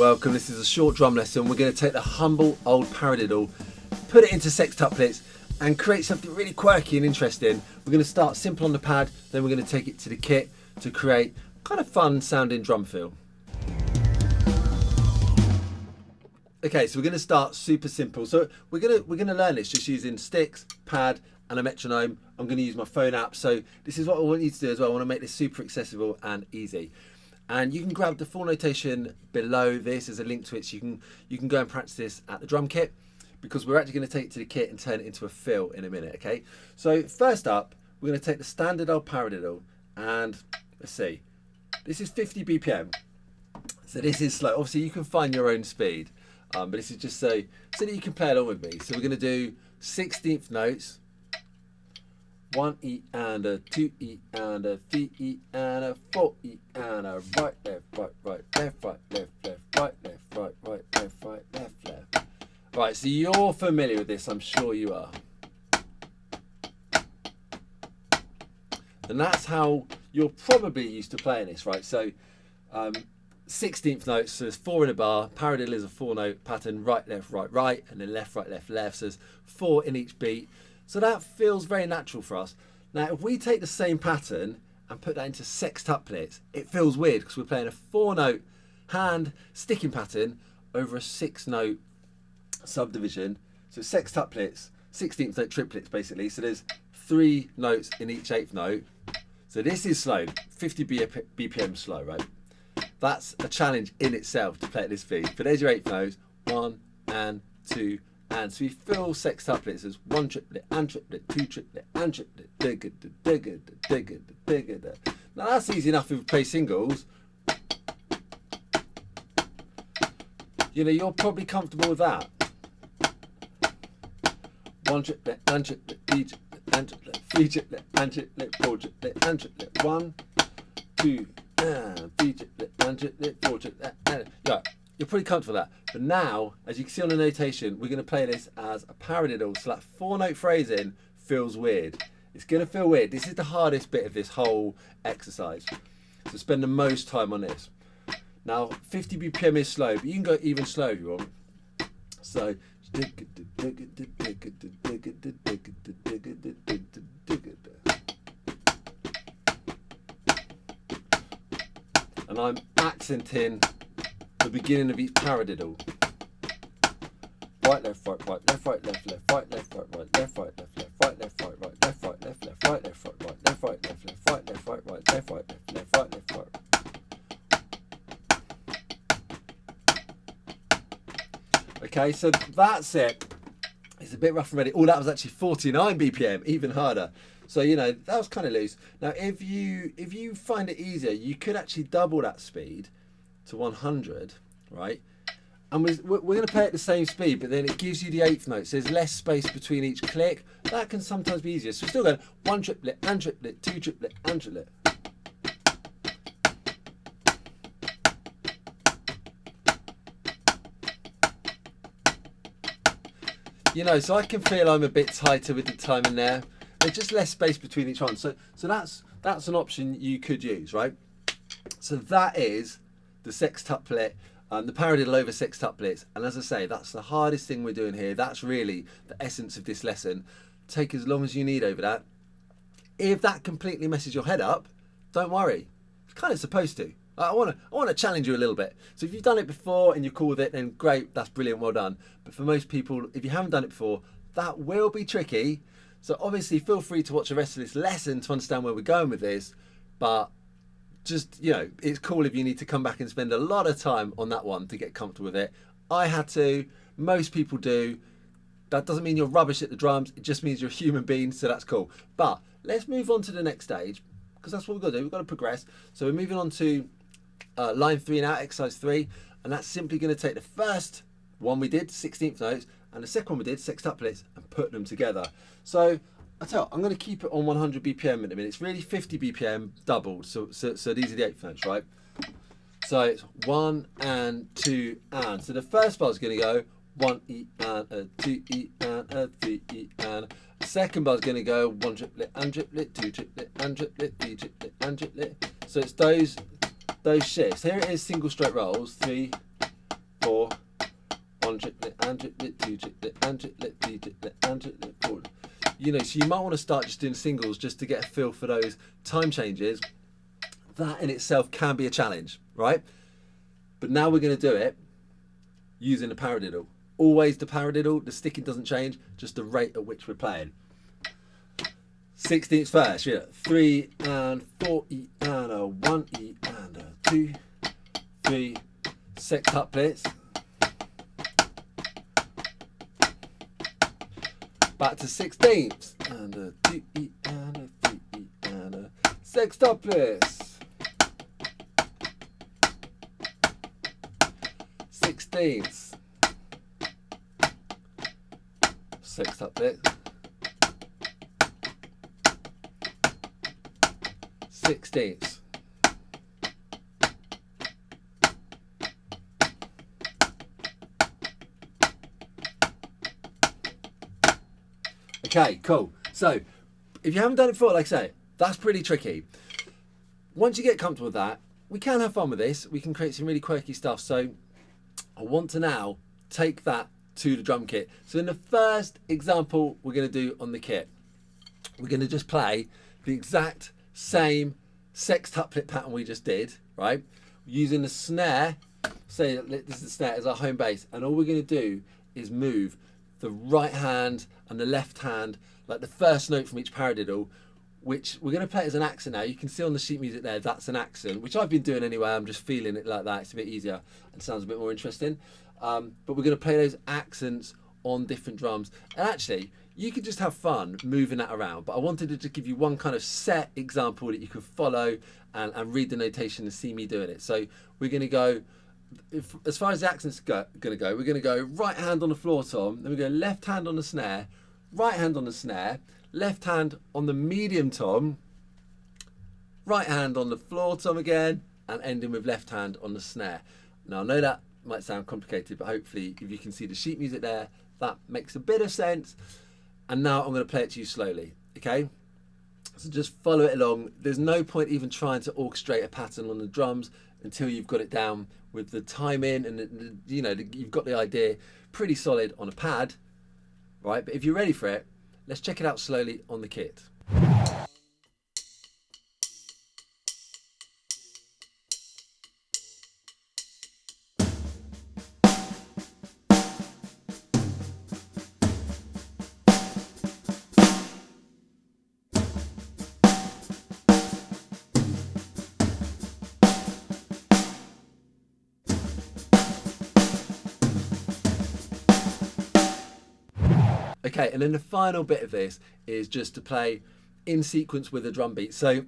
welcome. This is a short drum lesson. We're going to take the humble old paradiddle, put it into sextuplets and create something really quirky and interesting. We're going to start simple on the pad, then we're going to take it to the kit to create kind of fun sounding drum feel. Okay, so we're going to start super simple. So we're going to learn this just using sticks, pad and a metronome. I'm going to use my phone app. So this is what I want you to do as well. I want to make this super accessible and easy. And you can grab the full notation below this as a link to it. So you can go and practice this at the drum kit, because we're actually going to take it to the kit and turn it into a fill in a minute, okay? So first up, we're going to take the standard old paradiddle and let's see, this is 50 BPM. So this is slow. Obviously you can find your own speed, but this is just so that you can play along with me. So we're going to do 16th notes, 1 E and a 2 E and a 3 E and a 4 E and a right, left, right, right, left, right, left, left, right, left, right, right, left, right, left, left. Right, so you're familiar with this, I'm sure you are. And that's how you're probably used to playing this, right? So 16th notes, so there's 4 in a bar. Paradiddle is a 4-note pattern, right, left, right, right, and then left, right, left, left. So there's 4 in each beat. So that feels very natural for us. Now, if we take the same pattern and put that into sextuplets, it feels weird because we're playing a 4-note hand sticking pattern over a 6-note subdivision. So sextuplets, 16th note triplets basically. So there's 3 notes in each 8th note. So this is slow, 50 BPM slow, right? That's a challenge in itself to play at this speed. But there's your 8th notes, 1 and 2. And so we fill sextuplets as 1 triplet and triplet, 2 triplet and triplet, digga, digga, digga, digga. Now that's easy enough if we play singles. You know, you're probably comfortable with that. 1 triplet and triplet, 3 triplet and triplet, 3 triplet and triplet, 4 triplet and triplet, 1, 2, and 3 triplet and triplet, 4 triplet and yeah. You're pretty comfortable with that. But now, as you can see on the notation, we're going to play this as a paradiddle. So that 4-note phrasing feels weird. It's going to feel weird. This is the hardest bit of this whole exercise. So spend the most time on this. Now, 50 BPM is slow, but you can go even slower if you want. So, and I'm accenting the beginning of each paradiddle. Right, left, right, right, left, right, left, left, right, left, right, right, left, right, left, left, right, left, right, right, left, right, left, left, right, left, right, right, left, right, left, left, right, left, right, right, left, right, left, left, right, left, right. Okay, so that's it. It's a bit rough and ready. Oh, that was actually 49 BPM, even harder. So, you know, that was kind of loose. Now, if you find it easier, you could actually double that speed to 100, right? And we're going to play at the same speed, but then it gives you the 8th note. So there's less space between each click. That can sometimes be easier. So we're still going 1 triplet and triplet, 2 triplet and triplet. You know, so I can feel I'm a bit tighter with the time in there. There's just less space between each one. So that's an option you could use, right? So that is the sextuplet, the paradiddle over sextuplets. And as I say, that's the hardest thing we're doing here. That's really the essence of this lesson. Take as long as you need over that. If that completely messes your head up, don't worry. It's kind of supposed to. I want to challenge you a little bit. So if you've done it before and you're cool with it, then great, that's brilliant, well done. But for most people, if you haven't done it before, that will be tricky. So obviously feel free to watch the rest of this lesson to understand where we're going with this. But just, you know, it's cool if you need to come back and spend a lot of time on that one to get comfortable with it. I had to, most people do. That doesn't mean you're rubbish at the drums, it just means you're a human being, so that's cool. But let's move on to the next stage, because that's what we've got to do, we've got to progress. So we're moving on to line 3 now, exercise 3, and that's simply going to take the first one we did, 16th notes, and the second one we did, sextuplets, and put them together. So I tell you, I'm going to keep it on 100 BPM in a minute. It's really 50 BPM doubled. So these are the 8th notes, right? So it's 1 and 2 and. So the first bar is going to go 1 E and a 2 E and a 3 E and. The second bar is going to go 1 triplet and triplet, 2 triplet and triplet, 3 triplet and triplet. So it's those shifts. Here it is, single stroke rolls, 3, 4, 1 triplet, and triplet, 2 triplet, and triplet, 3 triplet, and triplet, 4. You know, so you might want to start just doing singles just to get a feel for those time changes. That in itself can be a challenge, right? But now we're going to do it using the paradiddle. Always the paradiddle, the sticking doesn't change, just the rate at which we're playing. 16ths first, yeah. 3 and 4, E and a 1, E and a 2, 3, sextuplets. Back to 16ths, and a 2, E and a 3, E and a sextuplets. 16ths, sextuplets. 16ths. Okay, cool. So if you haven't done it before, like I say, that's pretty tricky. Once you get comfortable with that, we can have fun with this. We can create some really quirky stuff. So I want to now take that to the drum kit. So in the first example we're going to do on the kit, we're going to just play the exact same sextuplet pattern we just did, right? Using the snare, say this is the snare as our home bass, and all we're going to do is move the right hand and the left hand, like the first note from each paradiddle, which we're going to play as an accent now. You can see on the sheet music there, that's an accent, which I've been doing anyway. I'm just feeling it like that. It's a bit easier and sounds a bit more interesting. But we're going to play those accents on different drums. And actually, you could just have fun moving that around. But I wanted to just give you one kind of set example that you could follow and read the notation and see me doing it. So we're going to go, as far as the accents going to go, we're going to go right hand on the floor tom, then we go left hand on the snare, right hand on the snare, left hand on the medium tom, right hand on the floor tom again, and ending with left hand on the snare. Now I know that might sound complicated, but hopefully if you can see the sheet music there, that makes a bit of sense. And now I'm going to play it to you slowly, okay? So just follow it along. There's no point even trying to orchestrate a pattern on the drums until you've got it down with the timing and you know, you've got the idea pretty solid on a pad, right? But if you're ready for it, let's check it out slowly on the kit. Okay, and then the final bit of this is just to play in sequence with a drum beat. So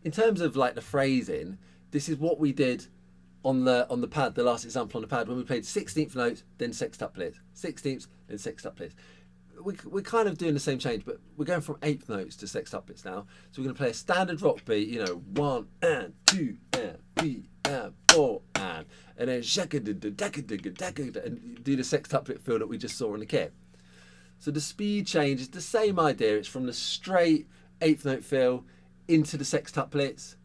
in terms of like the phrasing, this is what we did on the pad, the last example on the pad, when we played 16th notes, then sextuplets, 16th, then sextuplets. We're kind of doing the same change, but we're going from 8th notes to sextuplets now. So we're going to play a standard rock beat, you know, 1 and 2 and 3 and 4 and then and do the sextuplet feel that we just saw on the kit. So the speed change is the same idea. It's from the straight 8th note feel into the sextuplets,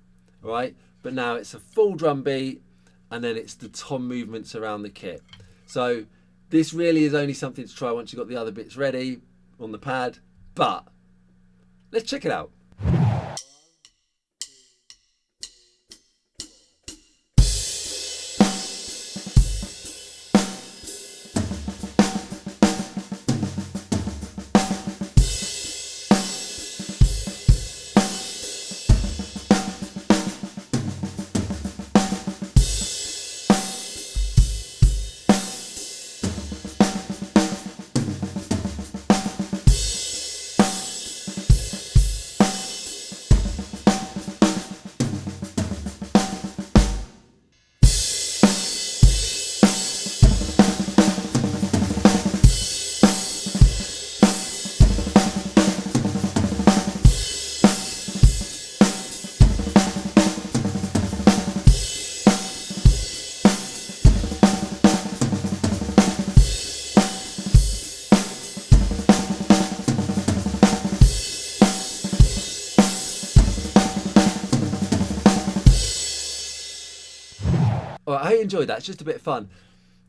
right? But now it's a full drum beat and then it's the tom movements around the kit. So this really is only something to try once you've got the other bits ready on the pad, but let's check it out. All right, I hope you enjoyed that. It's just a bit of fun.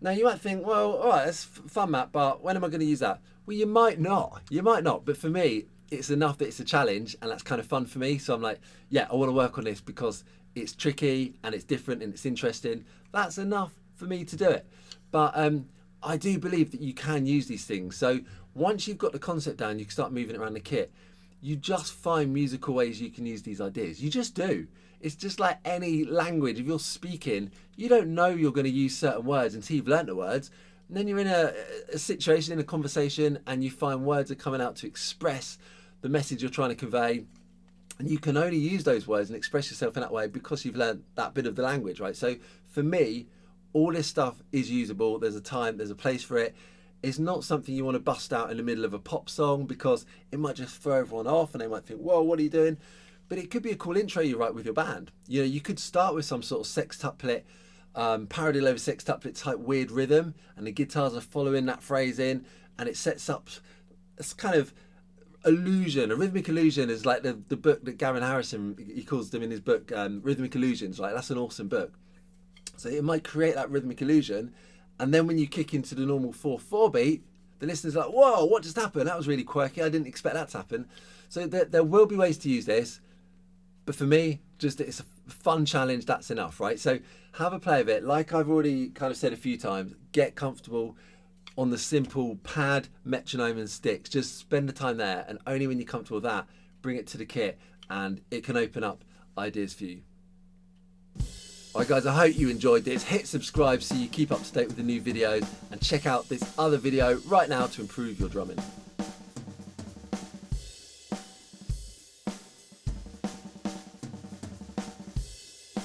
Now you might think, well, all right, that's fun, Matt, but when am I going to use that? Well, you might not. You might not. But for me, it's enough that it's a challenge, and that's kind of fun for me. So I'm like, yeah, I want to work on this because it's tricky and it's different and it's interesting. That's enough for me to do it. But I do believe that you can use these things. So once you've got the concept down, you can start moving it around the kit. You just find musical ways you can use these ideas. You just do. It's just like any language. If you're speaking, you don't know you're going to use certain words until you've learnt the words. And then you're in a situation, in a conversation, and you find words are coming out to express the message you're trying to convey. And you can only use those words and express yourself in that way because you've learnt that bit of the language, right? So for me, all this stuff is usable. There's a time, there's a place for it. It's not something you want to bust out in the middle of a pop song because it might just throw everyone off and they might think, whoa, what are you doing? But it could be a cool intro you write with your band. You know, you could start with some sort of sextuplet, paradiddle over sextuplet type weird rhythm, and the guitars are following that phrase in, and it sets up this kind of illusion. A rhythmic illusion is like the book that Gavin Harrison, he calls them in his book, Rhythmic Illusions, right? That's an awesome book. So it might create that rhythmic illusion, and then when you kick into the normal 4/4 beat, the listener's like, whoa, what just happened? That was really quirky. I didn't expect that to happen. So there will be ways to use this. But for me, just it's a fun challenge, that's enough, right? So have a play of it. Like I've already kind of said a few times, get comfortable on the simple pad, metronome and sticks. Just spend the time there, and only when you're comfortable with that, bring it to the kit, and it can open up ideas for you. Alright guys, I hope you enjoyed this. Hit subscribe so you keep up to date with the new videos, and check out this other video right now to improve your drumming.